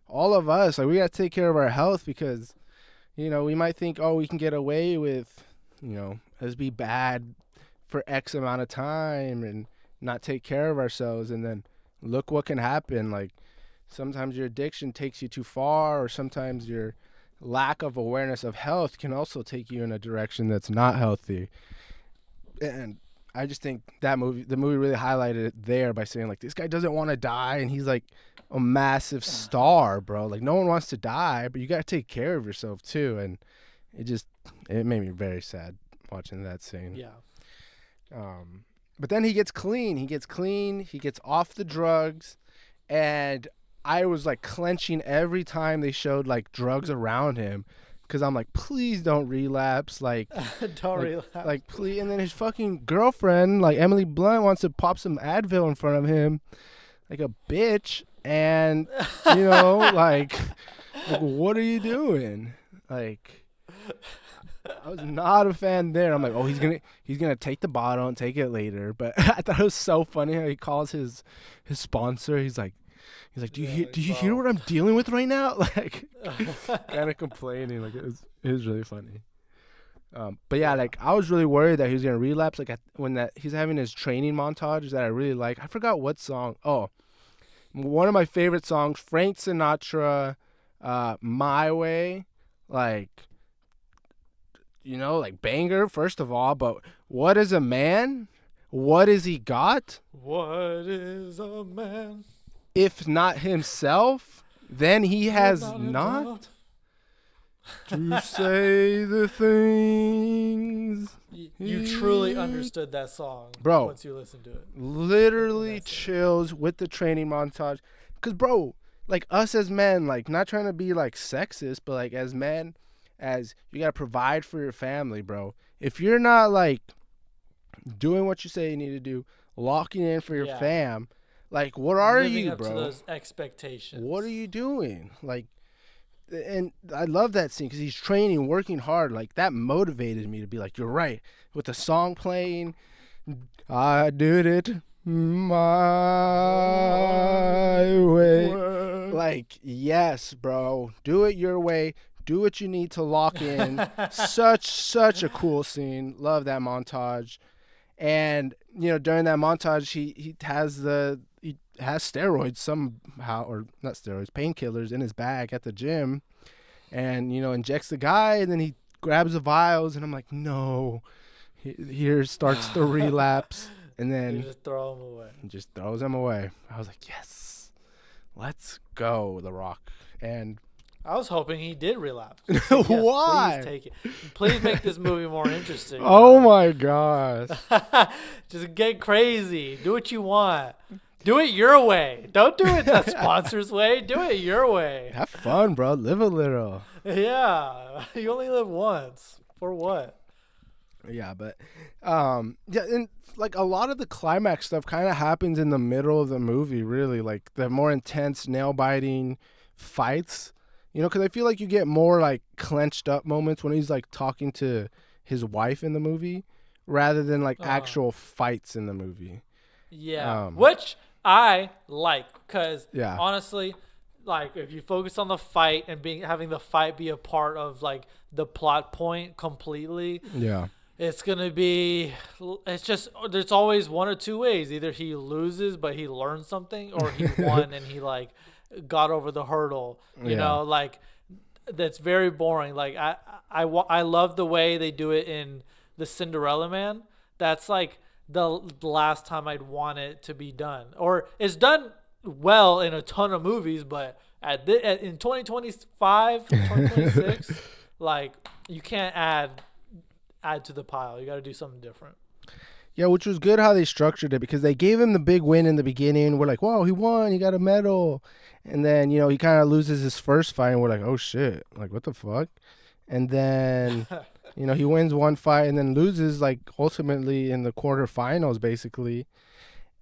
all of us, like, we got to take care of our health because, we might think, oh, we can get away with, let's be bad for X amount of time and not take care of ourselves. And then look what can happen. Like, sometimes your addiction takes you too far, or sometimes your lack of awareness of health can also take you in a direction that's not healthy. And I just think the movie really highlighted it there by saying like, this guy doesn't want to die, and he's like a massive star, bro. Like no one wants to die, but you got to take care of yourself too. And it made me very sad watching that scene. But then he gets clean. He gets off the drugs, and I was like clenching every time they showed like drugs around him, because I'm like, please don't relapse, like relapse, like please. And then his fucking girlfriend, like Emily Blunt, wants to pop some Advil in front of him, like a bitch, and like what are you doing? Like I was not a fan there. I'm like, oh, he's gonna take the bottle and take it later. But I thought it was so funny how he calls his sponsor. He's like, do you hear what I'm dealing with right now? Like, kind of complaining. Like it was really funny. But yeah, like I was really worried that he was gonna relapse. Like when he's having his training montage that I really like. I forgot what song. Oh, one of my favorite songs, Frank Sinatra, "My Way." Like, like banger first of all. But what is a man? What has he got? What is a man? if not himself, then he has Not not himself. to say the things. You truly understood that song, Bro. once you listened to it. Literally That's it. chills with the training montage. Cause bro, like us as men, like not trying to be like sexist, but like as men, as you gotta provide for your family, bro. If you're not like doing what you say you need to do, locking in for your Yeah. fam, like what are Living you, up to bro? those expectations. What are you doing? Like, and I love that scene because he's training, working hard. Like that motivated me to be like, you're right. With the song playing, I did it my way. Like, yes, bro. Do it your way. Do what you need to lock in. Such a cool scene. Love that montage. And during that montage, he has steroids somehow, or not steroids, painkillers in his bag at the gym, and injects the guy, and then he grabs the vials, and I'm like, no. Here starts the relapse, and then You just throw him away. just throws him away. I was like, yes, let's go, The Rock. And I was hoping he did relapse. Yes, why? Please take it. Please make this movie more interesting. Oh my gosh. Just get crazy. Do what you want. Do it your way. Don't do it the sponsor's way. Do it your way. Have fun, bro. Live a little. Yeah. You only live once. For what? Yeah, but yeah, and like a lot of the climax stuff kind of happens in the middle of the movie, really. Like the more intense nail-biting fights, because I feel like you get more like clenched up moments when he's like talking to his wife in the movie rather than like actual fights in the movie. Yeah. Which I like, because Yeah. honestly, like if you focus on the fight and having the fight be a part of like the plot point completely, Yeah. it's just there's always one or two ways. Either he loses but he learned something, or he won and he like got over the hurdle. You know, like that's very boring. Like I love the way they do it in the Cinderella Man. That's like the last time I'd want it to be done. Or it's done well in a ton of movies, but in 2025, 2026, like you can't add to the pile. You got to do something different. Yeah, which was good how they structured it, because they gave him the big win in the beginning. We're like, whoa, he won. He got a medal. And then, he kind of loses his first fight, and we're like, oh, shit. Like, what the fuck? And then, he wins one fight and then loses, like, ultimately in the quarterfinals, basically.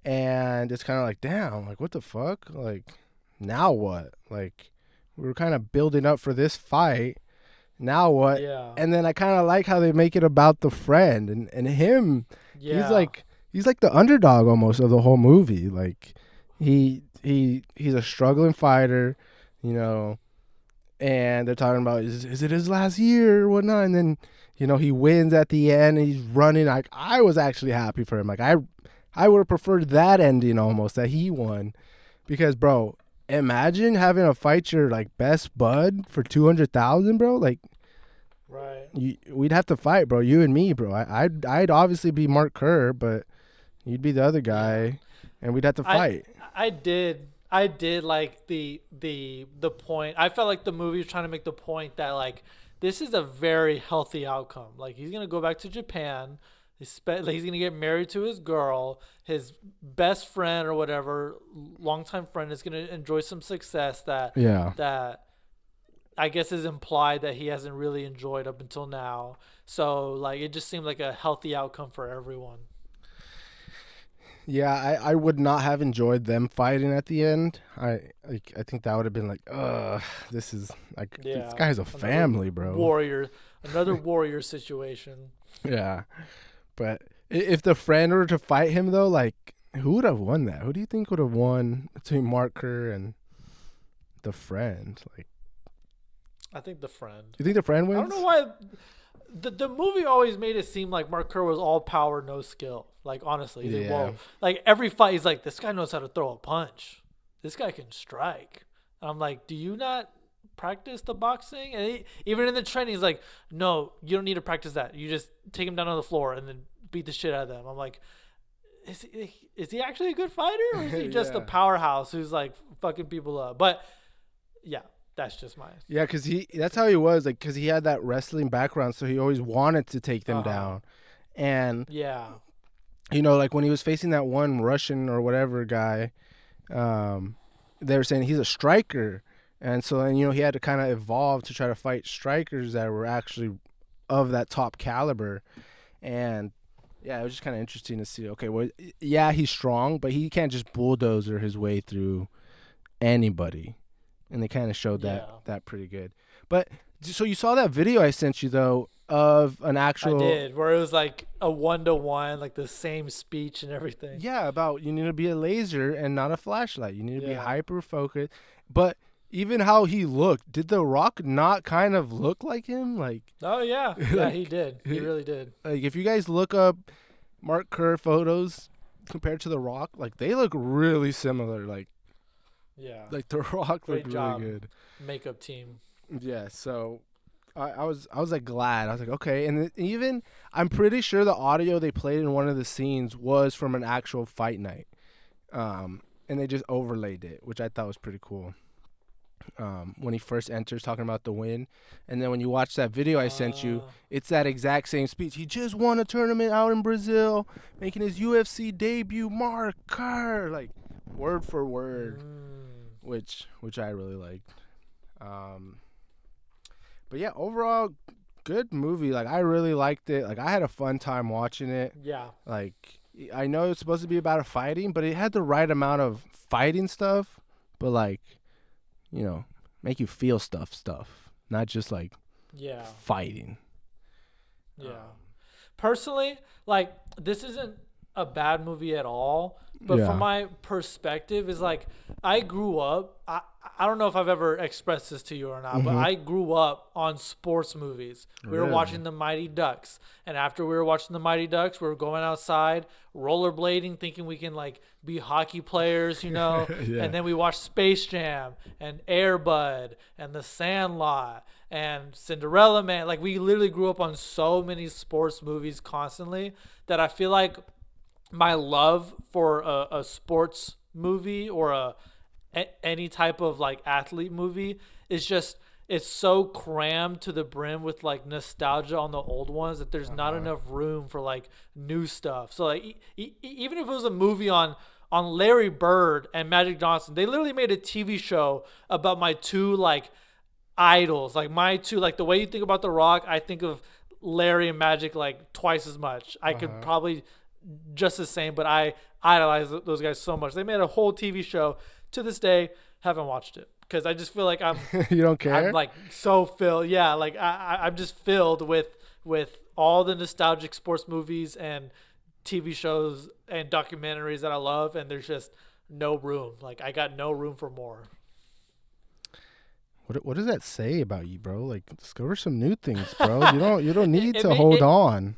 And it's kind of like, damn, like, what the fuck? Like, now what? Like, we were kind of building up for this fight. Now what? Yeah. And then I kind of like how they make it about the friend and him. Yeah. He's like the underdog almost of the whole movie. Like he's a struggling fighter, and they're talking about is it his last year or whatnot, and then he wins at the end and he's running. Like I was actually happy for him. Like I would have preferred that ending almost, that he won, because bro, imagine having to fight your like best bud for 200,000, bro. Like, right? We'd have to fight, bro. You and me, bro. I'd obviously be Mark Kerr, but you'd be the other guy, and we'd have to fight. I did like the point. I felt like the movie was trying to make the point that like this is a very healthy outcome. Like he's gonna go back to Japan. He's gonna get married to his girl. His best friend or whatever, longtime friend, is gonna enjoy some success that I guess is implied that he hasn't really enjoyed up until now. So like it just seemed like a healthy outcome for everyone. Yeah, I would not have enjoyed them fighting at the end. I think that would have been like, this is like this guy's a family, bro. Another warrior situation. Yeah. But if the friend were to fight him, though, like, who would have won that? Who do you think would have won between Mark Kerr and the friend? Like, I think the friend. You think the friend wins? I don't know why. The movie always made it seem like Mark Kerr was all power, no skill. Like, honestly. He's like, whoa. Like, every fight, he's like, this guy knows how to throw a punch. This guy can strike. And I'm like, do you not practice the boxing? And even in the training, he's like, no, you don't need to practice that. You just take him down on the floor and then beat the shit out of them. I'm like, is he actually a good fighter, or is he just a Yeah. powerhouse who's like fucking people up? But yeah, that's just mine. Yeah, because that's how he was, like, because he had that wrestling background, so he always wanted to take them down. And, Yeah. like when he was facing that one Russian or whatever guy, they were saying he's a striker. And so then, he had to kind of evolve to try to fight strikers that were actually of that top caliber. And yeah, it was just kind of interesting to see. Okay, well, yeah, he's strong, but he can't just bulldozer his way through anybody. And they kind of showed that pretty good. But so you saw that video I sent you though of an actual. I did, where it was like a 1-to-1, like the same speech and everything. Yeah, about you need to be a laser and not a flashlight. You need to be Yeah. hyper focused. But even how he looked, did The Rock not kind of look like him? Like, Oh yeah, yeah, he did. He really did. like if you guys look up Mark Kerr photos compared to The Rock, like they look really similar. Like Yeah. The Rock Great looked job. really good. Makeup team. Yeah, so I was like glad. I was like, okay, and even I'm pretty sure the audio they played in one of the scenes was from an actual fight night, and they just overlaid it, which I thought was pretty cool. When he first enters, talking about the win, and then when you watch that video I sent you, it's that exact same speech. He just won a tournament out in Brazil, making his UFC debut. Mark Kerr, like word for word, which I really liked. But yeah, overall, good movie. Like I really liked it. Like I had a fun time watching it. Yeah. Like I know it's supposed to be about a fighting, but it had the right amount of fighting stuff, but like, make you feel stuff, not just like Yeah. fighting. Yeah. Personally, like this isn't a bad movie at all, but Yeah. from my perspective is like I grew up I don't know if I've ever expressed this to you or not, but I grew up on sports movies. We were Really? watching the Mighty Ducks, and after we were watching the Mighty Ducks, we were going outside rollerblading, thinking we can like be hockey players, Yeah. And then we watched Space Jam and Air Bud and The Sandlot and Cinderella Man. Like we literally grew up on so many sports movies constantly that I feel like my love for a sports movie or any type of like athlete movie is just it's so crammed to the brim with like nostalgia on the old ones that there's not enough room for like new stuff. So like even if it was a movie on Larry Bird and Magic Johnson, they literally made a TV show about my two like idols, like my two, like the way you think about The Rock, I think of Larry and Magic like twice as much. I could probably just the same, but I idolize those guys so much. They made a whole TV show. To this day, haven't watched it because I just feel like I'm You don't care? I'm like so filled. Yeah, like I'm just filled with all the nostalgic sports movies and TV shows and documentaries that I love, and there's just no room. Like I got no room for more. What does that say about you, bro? Like discover some new things, bro. You don't need to hold on.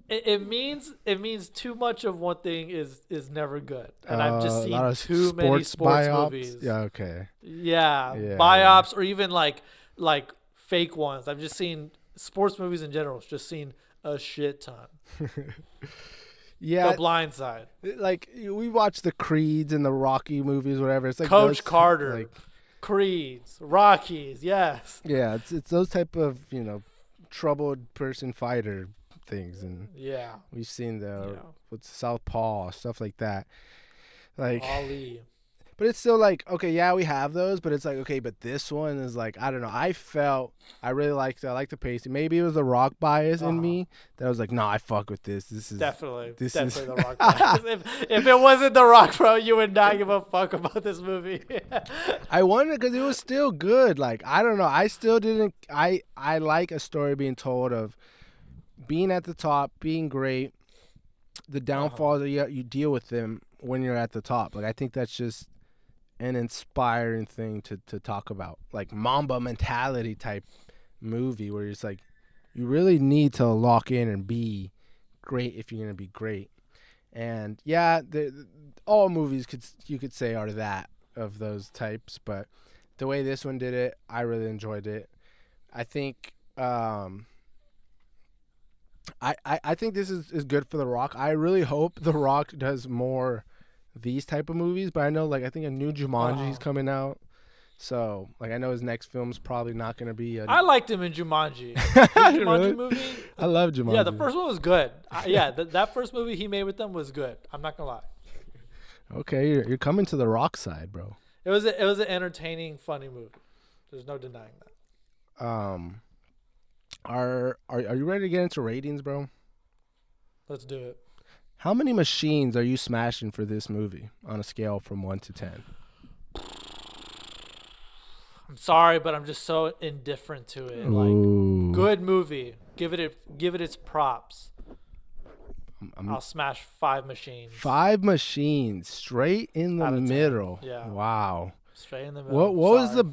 It means too much of one thing is never good, and I've just A lot seen of too many sports biops. movies. Yeah, okay. Yeah, Yeah. biops or even like fake ones. I've just seen sports movies in general. Just seen a shit ton. Yeah, The Blind Side, like we watch the Creeds and the Rocky movies, whatever. It's like Coach those, Carter, like, Creeds, Rockies. Yes. yeah, it's those type of troubled person fighter things, and Yeah. we've seen the Yeah. with Southpaw stuff like that. Like, Ali. but it's still like, okay, yeah, we have those, but it's like, okay, but this one is like, I don't know. I really liked it. I liked the pacing. Maybe it was the Rock bias in me that I was like, no, I fuck with this. This is Definitely is- The Rock. if it wasn't The Rock, bro, you would not give a fuck about this movie. I wonder because it was still good. Like, I don't know. I still didn't. I like a story being told of being at the top, being great, the downfalls that you deal with them when you're at the top. Like, I think that's just an inspiring thing to talk about. Like Mamba mentality type movie where it's like you really need to lock in and be great if you're gonna be great. And yeah, all movies you could say are that of those types, but the way this one did it, I really enjoyed it. I think I think this is good for The Rock. I really hope The Rock does more these type of movies. But I know, like, I think a new Jumanji's Oh, coming out. So, like, I know his next film's probably not going to be a. I liked him in Jumanji. His Jumanji Really? movie. I love Yeah, the Jumanji. first one was good. Yeah, that first movie he made with them was good. I'm not gonna lie. Okay, you're coming to The Rock side, bro. It was an entertaining, funny movie. There's no denying that. Um, are you ready to get into ratings, bro? Let's do it. How many machines are you smashing for this movie on a scale from 1 to 10? I'm sorry, but I'm just so indifferent to it. Like, Ooh. good movie. Give it its props. I'm I'll smash 5 machines. 5 machines straight in the Out of 10. middle. Yeah. Wow. Straight in the middle. What was Sorry.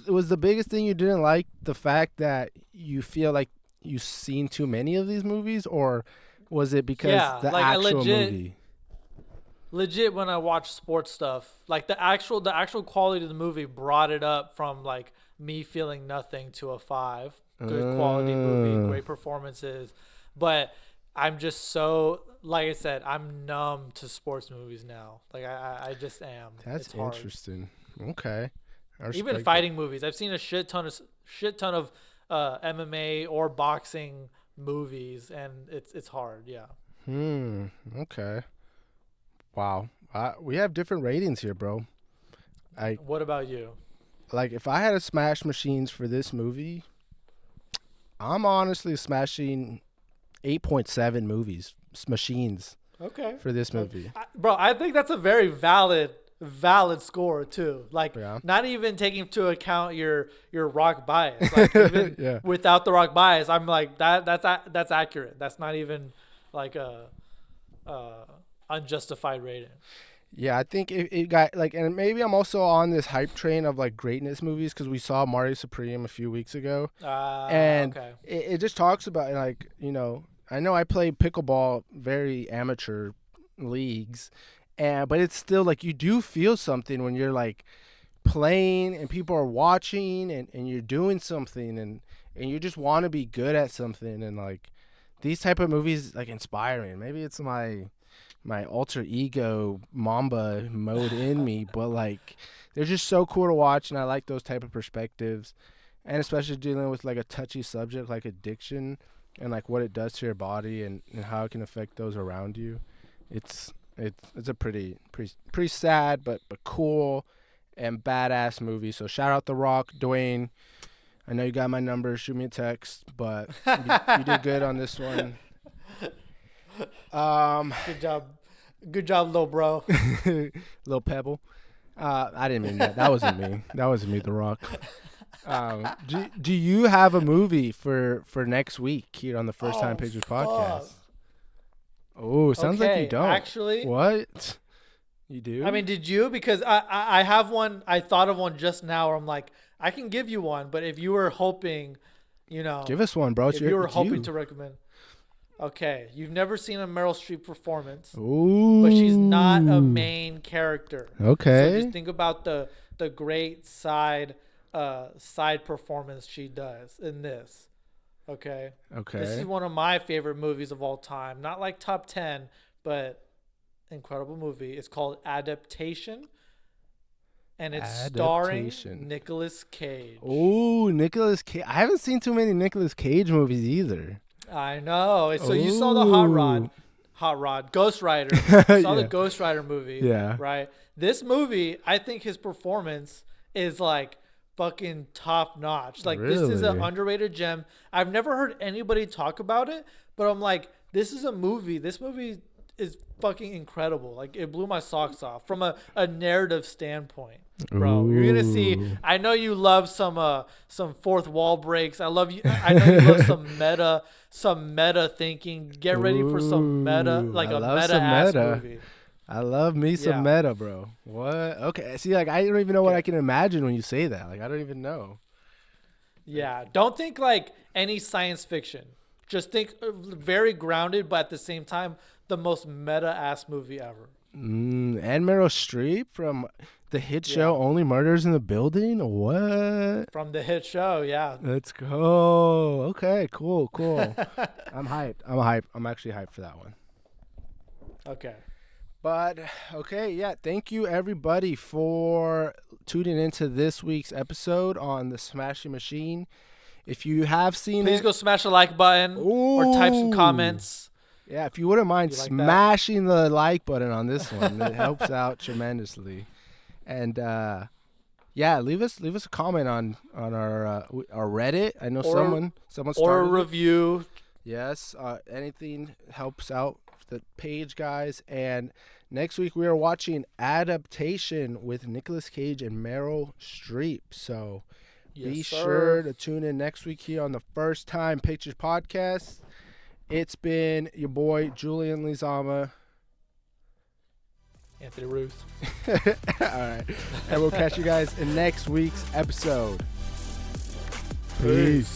was the biggest thing you didn't like? The fact that you feel like you've seen too many of these movies, or was it because Yeah, the like I actual movie? legit when I watch sports stuff, like the actual quality of the movie brought it up from like me feeling nothing to a 5. Good quality movie, great performances, but I'm just so, like I said, I'm numb to sports movies now. Like I just am. That's It's hard. interesting. Okay. I Even respect fighting movies, I've seen a shit ton of MMA or boxing movies, and it's hard. Yeah. it. Okay. Wow. We have different ratings here, bro. I What about you? like if I had a smash machines for this movie, I'm honestly smashing 8.7 machines Okay. for this movie. Bro, I think that's a very valid score too. Like, Yeah. not even taking into account your rock bias. Like, even Yeah. without the rock bias, I'm like that's accurate. That's not even like a unjustified rating. Yeah, I think it got like, and maybe I'm also on this hype train of like greatness movies because we saw Marty Supreme a few weeks ago, and Okay. it just talks about like I know I play pickleball very amateur leagues, and but it's still like you do feel something when you're like playing and people are watching and you're doing something and you just want to be good at something and like these type of movies like inspire me. Maybe it's my alter ego Mamba mode in me, but like they're just so cool to watch, and I like those type of perspectives, and especially dealing with like a touchy subject like addiction and like what it does to your body and how it can affect those around you. It's a pretty sad but cool and badass movie. So shout out The Rock, Dwayne. I know you got my number. Shoot me a text, but you did good on this one. Good job. Good job, little bro. Little pebble. I didn't mean that. That wasn't me. That wasn't me, The Rock. Do you have a movie for next week here on the First Time Oh, Pictures fuck. podcast? Oh, sounds like you Okay, don't. actually. What? You do? I mean, did you? Because I have one. I thought of one just now where I'm like, I can give you one, but if you were hoping, give us one, bro. if you were hoping to recommend. Okay, you've never seen a Meryl Streep performance, Ooh. but she's not a main character. Okay. So just think about the great side performance she does in this. Okay. Okay. This is one of my favorite movies of all time. Not like top 10, but incredible movie. It's called Adaptation, and it's starring Adaptation. Nicolas Cage. Oh, Nicolas Cage. I haven't seen too many Nicolas Cage movies either. I know. So you saw the Hot Rod, Ghost Rider. You saw the Yeah. Ghost Rider movie. Yeah. Right? This movie, I think his performance is like fucking top notch. Like, this is an Really? underrated gem. I've never heard anybody talk about it, but I'm like, this is a movie. This movie is fucking incredible. Like, it blew my socks off from a narrative standpoint. Bro, you're gonna see. Ooh. I know you love some fourth wall breaks. I love you. I know you love some meta thinking. Get ready for some meta, Ooh, like I a love meta some ass meta. movie. I love me some Yeah. meta, bro. What? Okay. See, like, I don't even know what I can imagine when you say that. Like, I don't even know. Yeah, don't think like any science fiction. Just think very grounded, but at the same time, the most meta ass movie ever. And Meryl Streep from the hit show Only Murders in the Building. What? From the hit show, yeah. Let's go. Okay, cool. I'm hyped. I'm actually hyped for that one. Okay. But, okay, yeah, thank you, everybody, for tuning into this week's episode on the Smashing Machine. If you have seen Please go smash the like button or type some comments. Yeah, if you wouldn't mind smashing the like button on this one, it helps out tremendously. And, leave us a comment on our Reddit. I know someone started or a review. Yes, anything helps out the page, guys. And next week we are watching Adaptation with Nicolas Cage and Meryl Streep. So be sure to tune in next week here on the First Time Pictures podcast. It's been your boy Julian Lizama, Anthony Ruth. All right, and we'll catch you guys in next week's episode. Peace.